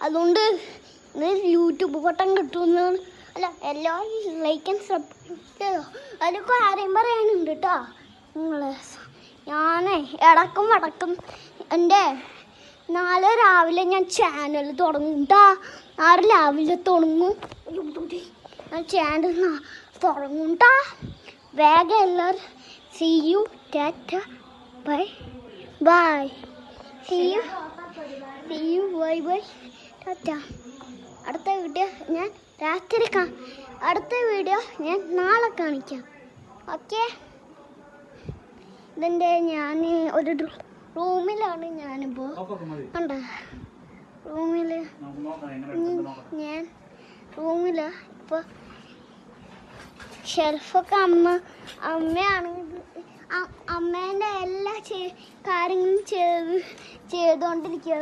അതുകൊണ്ട് യൂട്യൂബ് പട്ടം കിട്ടുമെന്നാണ്. അല്ല, എല്ലാവരും ലൈക്ക് ആൻഡ് സബ്സ്ക്രൈബ് ചെയ്തോ. അതിലൊക്കെ ആരെയും പറയാനുണ്ട് കേട്ടോ. നിങ്ങൾ ഞാനേ ഇടക്കും എൻ്റെ 4 രാവിലെ ഞാൻ ചാനൽ തുടങ്ങും കേട്ടോ. 6 രാവിലെ തുടങ്ങും. ഞാൻ ചാനൽ തുടങ്ങും കേട്ടോ. വേഗം എല്ലാവരും see you, tata, bye bye, see you, bye bye, tata. അടുത്ത വീഡിയോ ഞാൻ രാത്രി അടുത്ത വീഡിയോ ഞാൻ നാളെ കാണിക്കാം. ഓക്കെ. ഇതിൻ്റെ ഞാൻ ഒരു റൂമിലാണ് ഞാനിപ്പോൾ. കണ്ടോ ഞാൻ റൂമിലാണ് ഇപ്പോൾ. ഷെൽഫൊക്കെ അമ്മയാണെങ്കിൽ അമ്മേൻ്റെ എല്ലാ കാര്യങ്ങളും ചെയ്തുകൊണ്ടിരിക്കുക.